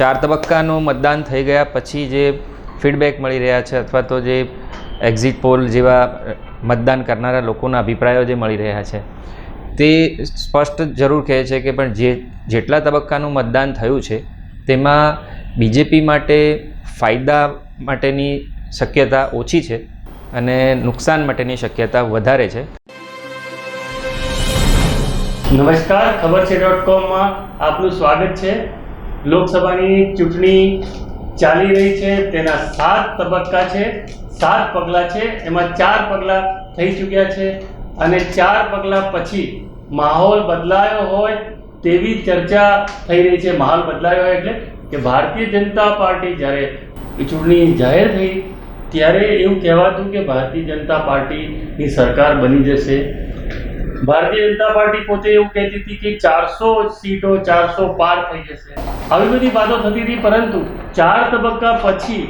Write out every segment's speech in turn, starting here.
ચાર તબક્કાનું મતદાન થઈ ગયા પછી જે ફીડબેક મળી રહ્યા છે અથવા તો જે એક્ઝિટ પોલ જેવા મતદાન કરનારા લોકોના અભિપ્રાયો જે મળી રહ્યા છે તે સ્પષ્ટ જરૂર કહે છે કે પણ જેટલા તબક્કાનું મતદાન થયું છે તેમાં બીજેપી માટે ફાયદા માટેની શક્યતા ઓછી છે અને નુકસાન માટેની શક્યતા વધારે છે. નમસ્કાર, ખબર છે .com આપનું સ્વાગત છે. લોકસભાની ચૂંટણી ચાલી રહી છે, તેના 7 તબક્કા છે, 7 પગલાં છે, એમાં 4 પગલાં થઈ ચૂક્યા છે અને 4 પગલાં પછી માહોલ બદલાયો હોય તેવી ચર્ચા થઈ રહી છે. માહોલ બદલાયો હોય એટલે કે ભારતીય જનતા પાર્ટી જ્યારે ચૂંટણી જાહેર થઈ ત્યારે એવું કહેવાતું કે ભારતીય જનતા પાર્ટીની સરકાર બની જશે. ભારતીય જનતા પાર્ટી પોતે એવું કહેતી હતી કે 400 સીટો 400 પાર થઈ જશે. આવી બધી વાતો થતી હતી, પરંતુ 4 તબક્કા પછી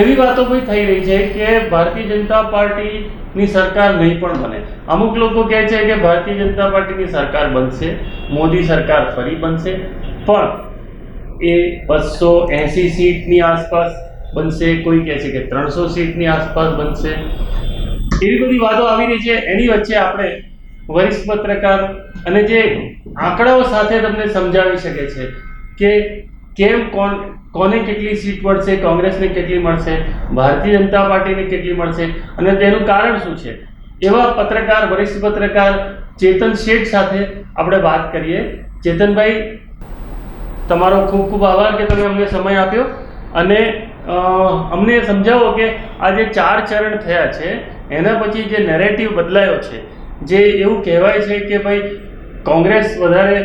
એવી વાતો પણ થઈ રહી છે કે ભારતીય જનતા પાર્ટીની સરકાર નહીં પણ બને. અમુક લોકો કહે છે કે ભારતીય જનતા પાર્ટીની સરકાર બનશે, મોદી સરકાર ફરી બનશે, પણ એ 280 સીટની આસપાસ બનશે, કોઈ કહે છે કે 300 સીટની આસપાસ બનશે. એવી બધી વાતો આવી રહી છે. એની વચ્ચે આપણે વરિષ્ઠ પત્રકાર અને જે આંકડાઓ સાથે તમને સમજાવી શકે છે કે કેમ કોને કેટલી સીટ મળશે, કોંગ્રેસને કેટલી મળશે, ભારતીય જનતા પાર્ટીને કેટલી મળશે અને તેનું કારણ શું છે, એવા પત્રકાર, વરિષ્ઠ પત્રકાર ચેતન શેઠ સાથે આપણે વાત કરીએ. ચેતનભાઈ, તમારો ખૂબ ખૂબ આભાર કે તમે અમને સમય આપ્યો અને અમને સમજાવો કે આ જે 4 ચરણ થયા છે એના પછી જે નેરેટિવ બદલાયો છે, જે એવું કહેવાય છે કે ભાઈ કોંગ્રેસ વધારે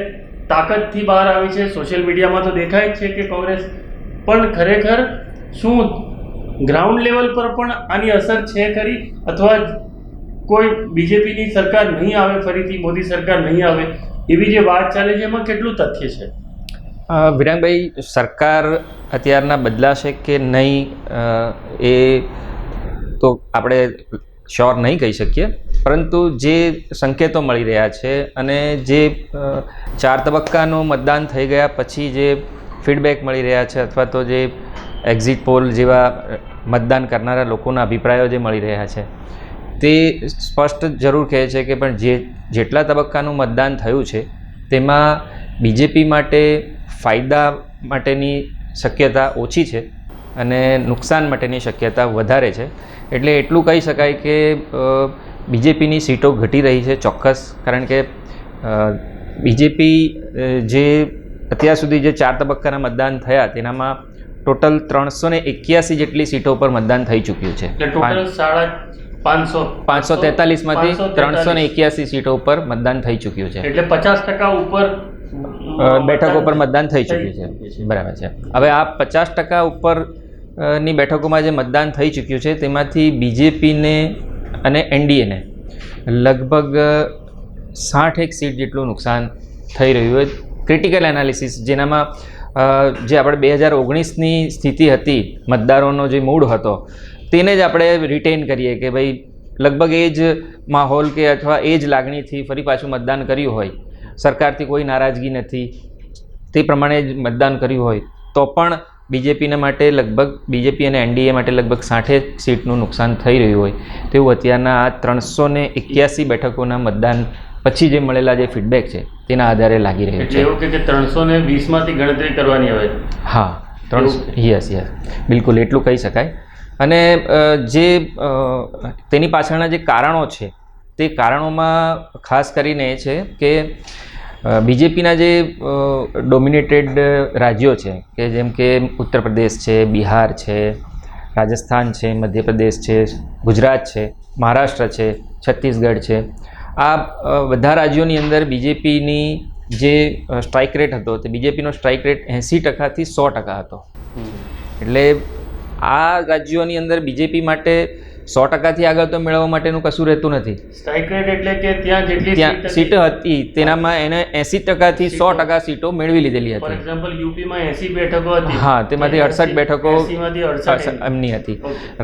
તાકાતથી બહાર આવી છે, સોશિયલ મીડિયામાં તો દેખાય જ છે કે કોંગ્રેસ, પણ ખરેખર શું ગ્રાઉન્ડ લેવલ પર પણ આની અસર છે ખરી, અથવા કોઈ બીજેપીની સરકાર નહીં આવે, ફરીથી મોદી સરકાર નહીં આવે એવી જે વાત ચાલે છે એમાં કેટલું તથ્ય છે? વિરાંગભાઈ, સરકાર અત્યારના બદલાશે કે નહીં એ તો આપણે શ્યોર નહીં કહી શકીએ, પરંતુ જે સંકેતો મળી રહ્યા છે અને જે 4 તબક્કાનું મતદાન થઈ ગયા પછી જે ફીડબેક મળી રહ્યા છે અથવા તો જે એક્ઝિટ પોલ જેવા મતદાન કરનારા લોકોના અભિપ્રાયો જે મળી રહ્યા છે તે સ્પષ્ટ જરૂર કહે છે કે પણ જેટલા તબક્કાનું મતદાન થયું છે તેમાં બીજેપી માટે ફાયદા માટેની શક્યતા ઓછી છે અને નુકસાન માટેની શક્યતા વધારે છે. એટલે એટલું કહી શકાય કે બીજેપીની સીટો ઘટી રહી છે ચોક્કસ, કારણ કે બીજેપી જે અત્યાર સુધી જે 4 તબક્કાના મતદાન થયા તેનામાં ટોટલ 381 જેટલી સીટો પર મતદાન થઈ ચૂક્યું છે. ટોટલ 543માંથી 381 સીટો ઉપર મતદાન થઈ ચૂક્યું છે, એટલે 50% ઉપર બેઠકો પર મતદાન થઈ ચૂક્યું છે. બરાબર છે. હવે આ 50% ઉપર ની બેઠકોમાં જે મતદાન થઈ ચૂક્યું છે તેમાંથી બીજેપીને અને એનડીએને લગભગ 61 સીટ જેટલું નુકસાન થઈ રહ્યું હોય. ક્રિટિકલ એનાલિસિસ જેનામાં જે આપણે 2019ની સ્થિતિ હતી, મતદારોનો જે મૂડ હતો તેને જ આપણે રિટેન કરીએ કે ભાઈ લગભગ એ જ માહોલ કે અથવા એ જ લાગણીથી ફરી પાછું મતદાન કર્યું હોય, સરકારથી કોઈ નારાજગી નથી, તે પ્રમાણે જ મતદાન કર્યું હોય તો પણ બીજેપીને માટે લગભગ, બીજેપી અને એનડીએ માટે લગભગ 60 સીટનું નુકસાન થઈ રહ્યું હોય તેવું અત્યારના આ 381 બેઠકોના મતદાન પછી જે મળેલા જે ફીડબેક છે તેના આધારે લાગી રહ્યું છે. એવું કે 320માંથી ગણતરી કરવાની હોય? હા, યસ, બિલકુલ એટલું કહી શકાય. અને જે તેની પાછળના જે કારણો છે તે કારણોમાં ખાસ કરીને એ છે કે બીજેપીના જે ડોમિનેટેડ રાજ્યો છે કે જેમ કે ઉત્તર પ્રદેશ છે, બિહાર છે, રાજસ્થાન છે, મધ્યપ્રદેશ છે, ગુજરાત છે, મહારાષ્ટ્ર છે, છત્તીસગઢ છે, આ બધા રાજ્યોની અંદર બીજેપીની જે સ્ટ્રાઇક રેટ હતો તે બીજેપીનો સ્ટ્રાઇક રેટ 80%થી 100% હતો. એટલે આ રાજ્યોની અંદર બીજેપી માટે 100%થી આગળ તો મેળવવા માટેનું કશું રહેતું નથી. સ્ટ્રાઇક રેટ એટલે કે ત્યાં સીટો હતી તેનામાં એને 80%થી 100% સીટો મેળવી લીધેલી હતી. ફોર એક્ઝામ્પલ યુપીમાં 80 બેઠકો હતી, હા, તેમાંથી 68 બેઠકો 80માંથી એમની હતી.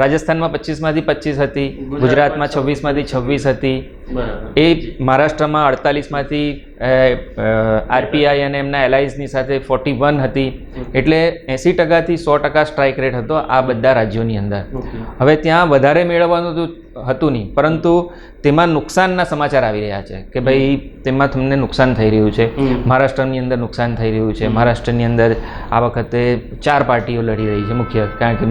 રાજસ્થાનમાં 25માંથી 25 હતી, ગુજરાતમાં 26માંથી 26 હતી, બરાબર. એ મહારાષ્ટ્રમાં 48માંથી આરપીઆઈ અને એમના એલાયન્સની સાથે 41 હતી. એટલે 80%થી 100% સ્ટ્રાઇક રેટ હતો આ બધા રાજ્યોની અંદર. ઓકે. હવે ત્યાં વધારે મેળવવાનું તો હતું નહીં, પરંતુ તેમાં નુકસાનના સમાચાર આવી રહ્યા છે કે ભાઈ તેમાં તમને નુકસાન થઈ રહ્યું છે. મહારાષ્ટ્રની અંદર નુકસાન થઈ રહ્યું છે. મહારાષ્ટ્રની અંદર આ વખતે 4 પાર્ટીઓ લડી રહી છે મુખ્ય, કારણ કે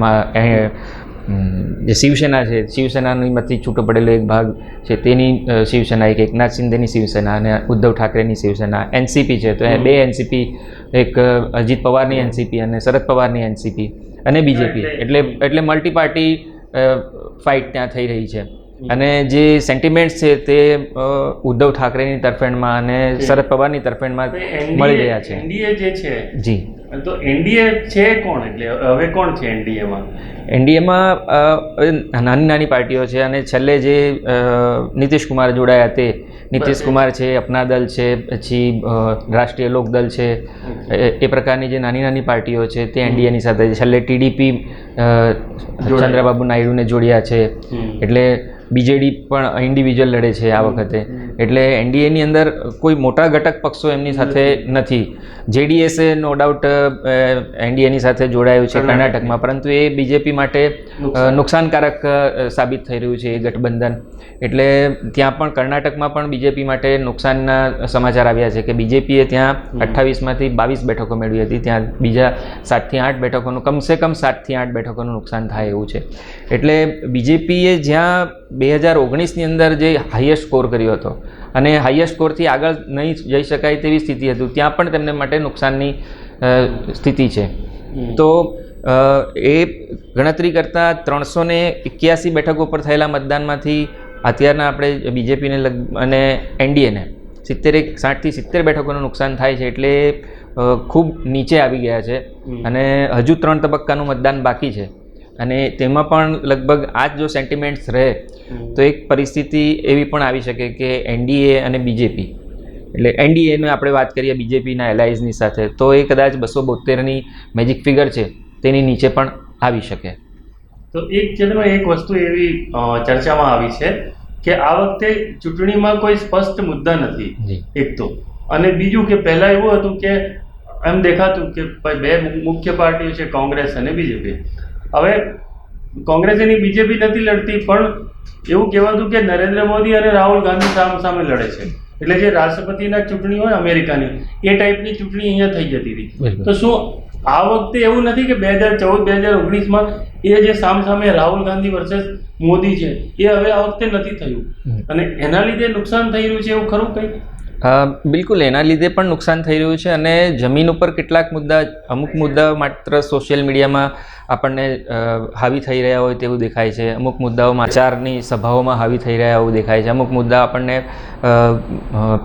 જે શિવસેના છે, શિવસેનામાંથી છૂટો પડેલો એક ભાગ છે તેની શિવસેના, એક એકનાથ શિંદેની શિવસેના અને ઉદ્ધવ ઠાકરેની શિવસેના, એનસીપી છે તો એ 2 એનસીપી, એક અજીત પવારની એનસીપી અને શરદ પવારની એનસીપી અને બીજેપી, એટલે મલ્ટી પાર્ટી ફાઇટ ત્યાં થઈ રહી છે. અને જે સેન્ટિમેન્ટ્સ છે તે ઉદ્ધવ ઠાકરેની તરફેણમાં અને શરદ પવારની તરફેણમાં મળી રહ્યા છે. એનડીએ જે છે, જી, તો એનડીએ છે કોણ, એટલે હવે કોણ છે એનડીએમાં? એનડીએમાં નાની નાની પાર્ટીઓ છે અને છેલ્લે જે નીતિશ કુમાર જોડાયા તે નીતિશ કુમાર છે, અપના દલ છે, પછી રાષ્ટ્રીય લોકદળ છે, એ પ્રકારની જે નાની નાની પાર્ટીઓ છે તે એનડીએની સાથે છેલ્લે ટીડીપી ચંદ્રબાબુ નાયડુને જોડ્યા છે. એટલે બીજેડી પણ ઇન્ડિવિજ્યુઅલ લડે છે આ વખતે. એટલે એનડીએની અંદર કોઈ મોટા ઘટક પક્ષો એમની સાથે નથી. જેડીએસે નો ડાઉટ એનડીએની સાથે જોડાયું છે કર્ણાટકમાં, પરંતુ એ બીજેપી માટે નુકસાનકારક સાબિત થઈ રહ્યું છે એ ગઠબંધન. એટલે ત્યાં પણ કર્ણાટકમાં પણ બીજેપી માટે નુકસાનના સમાચાર આવ્યા છે કે બીજેપીએ ત્યાં 28માંથી 22 બેઠકો મેળવી હતી, ત્યાં બીજા 7થી 8 બેઠકોનું, કમસે કમ 7થી 8 બેઠકોનું નુકસાન થાય એવું છે. એટલે બીજેપીએ જ્યાં 2019ની અંદર જે હાઈએસ્ટ સ્કોર કર્યો હતો અને હાઈએસ્ટ સ્કોરથી આગળ નહીં જઈ શકાય તેવી સ્થિતિ હતી, ત્યાં પણ તેમને માટે નુકસાનની સ્થિતિ છે. તો એ ગણતરી કરતાં 381 બેઠકો પર થયેલા મતદાનમાંથી અત્યારના આપણે બીજેપીને અને એનડીએને 60થી 70 બેઠકોનું નુકસાન થાય છે. એટલે ખૂબ નીચે આવી ગયા છે અને હજુ 3 તબક્કાનું મતદાન બાકી છે. અને તેમાં પણ લગભગ આ જ જો સેન્ટિમેન્ટ્સ રહે તો એક પરિસ્થિતિ એવી પણ આવી શકે કે એનડીએ અને બીજેપી, એટલે એનડીએની આપણે વાત કરીએ બીજેપીના એલાયન્સની સાથે, તો એ કદાચ 272ની મેજિક ફિગર છે તેની નીચે પણ આવી શકે. તો એક ચેતનમાં એક વસ્તુ એવી ચર્ચામાં આવી છે કે આ વખતે ચૂંટણીમાં કોઈ સ્પષ્ટ મુદ્દા નથી, એક તો, અને બીજું કે પહેલાં એવું હતું કે એમ દેખાતું કે બે મુખ્ય પાર્ટીઓ છે, કોંગ્રેસ અને બીજેપી. હવે કોંગ્રેસ એની બીજેપી નથી લડતી, પણ એવું કહેવાતું કે નરેન્દ્ર મોદી અને રાહુલ ગાંધી સામે લડે છે. એટલે જે રાષ્ટ્રપતિના ચૂંટણી હોય અમેરિકાની, એ ટાઈપની ચૂંટણી અહીંયા થઈ જતી હતી. તો શું આ વખતે એવું નથી કે 2014-2019માં એ જે સામે રાહુલ ગાંધી વર્સેસ મોદી છે એ હવે આ વખતે નથી થયું અને એના લીધે નુકસાન થઈ રહ્યું છે, એવું ખરું કંઈ? બિલકુલ, એના લીધે પણ નુકસાન થઈ રહ્યું છે. અને જમીન ઉપર કેટલાક મુદ્દા, અમુક મુદ્દા માત્ર સોશિયલ મીડિયામાં આપણને હાવી થઈ રહ્યા હોય તેવું દેખાય છે, અમુક મુદ્દાઓ પ્રચારની સભાઓમાં હાવી થઈ રહ્યા એવું દેખાય છે, અમુક મુદ્દા આપણને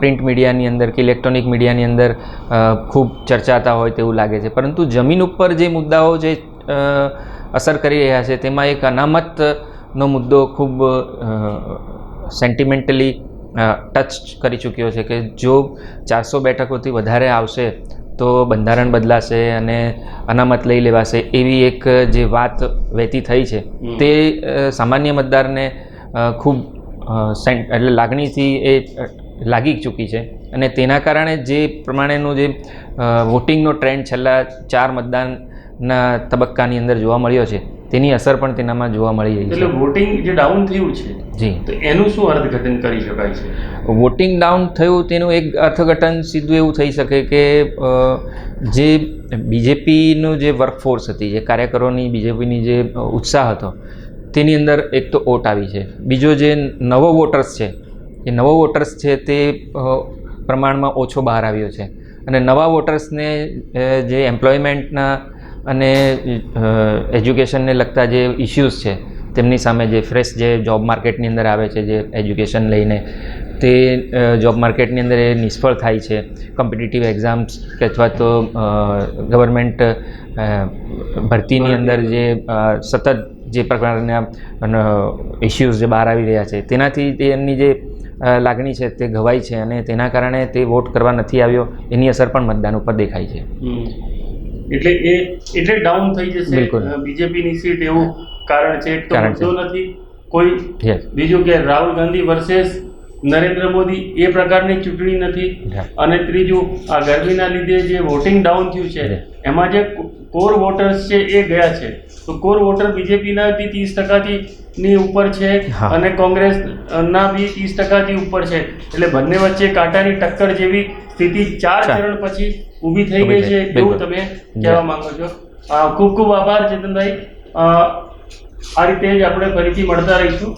પ્રિન્ટ મીડિયાની અંદર કે ઇલેક્ટ્રોનિક મીડિયાની અંદર ખૂબ ચર્ચાતા હોય તેવું લાગે છે. પરંતુ જમીન ઉપર જે મુદ્દાઓ જે અસર કરી રહ્યા છે તેમાં એક અનામતનો મુદ્દો ખૂબ સેન્ટિમેન્ટલી ટચ કરી ચૂક્યો છે કે જો 400 બેઠકોથી વધારે આવશે તો બંધારણ બદલાશે અને અનામત લઈ લેવાશે, એવી એક જે વાત વહેતી થઈ છે તે સામાન્ય મતદારને ખૂબ એટલે લાગણીથી એ લાગી ચૂકી છે. અને તેના કારણે જે પ્રમાણેનું જે વોટિંગનો ટ્રેન્ડ છેલ્લા 4 મતદાનના તબક્કાની અંદર જોવા મળ્યો છે તેની અસર પણ તેનામાં જોવા મળી રહી છે. એટલે વોટિંગ જે ડાઉન થયું છે, જી, તો એનું શું અર્થઘટન કરી શકાય છે? વોટિંગ ડાઉન થયું તેનું એક અર્થઘટન સીધું એવું થઈ શકે કે જે બીજેપીનું જે વર્કફોર્સ હતી, જે કાર્યકરોની બીજેપીની જે ઉત્સાહ હતો તેની અંદર એક તો ઓટ આવી છે. બીજો જે નવો વોટર્સ છે એ નવો વોટર્સ છે તે પ્રમાણમાં ઓછો બહાર આવ્યો છે. અને નવા વોટર્સને જે એમ્પ્લોયમેન્ટના અને એજ્યુકેશનને લગતા જે ઇશ્યુઝ છે તેમની સામે જે ફ્રેશ જે જોબ માર્કેટની અંદર આવે છે, જે એજ્યુકેશન લઈને તે જોબ માર્કેટની અંદર એ નિષ્ફળ થાય છે. કોમ્પિટિટિવ એક્ઝામ્સ કે અથવા તો ગવર્મેન્ટ ભરતીની અંદર જે સતત જે પ્રકારના ઇશ્યુઝ જે બહાર આવી રહ્યા છે તેનાથી તે એમની જે લાગણી છે તે ઘવાઈ છે અને તેના કારણે તે વોટ કરવા નથી આવ્યો, એની અસર પણ મતદાન ઉપર દેખાય છે. એટલે ડાઉન થઈ જશે બીજેપીની સીટ, એવું કારણ છે? એક તો મુદ્દો નથી કોઈ, બીજું કે રાહુલ ગાંધી વર્સેસ નરેન્દ્ર મોદી એ પ્રકારની ચૂંટણી નથી. અને ત્રીજું, આ ગરમીના લીધે જે વોટિંગ ડાઉન થયું છે એમાં જે કોર વોટર્સ છે એ ગયા છે. તો કોર વોટર બીજેપીના બી 30% ની ઉપર છે અને કોંગ્રેસના બી 30% ઉપર છે. એટલે બંને વચ્ચે કાંટાની ટક્કર જેવી સ્થિતિ 4 ચરણ પછી ઊભી થઈ ગઈ છે એવું તમે કહેવા માંગો છો. ખૂબ ખૂબ આભાર ચેતનભાઈ. આ રીતે જ આપણે ફરીથી મળતા રહીશું.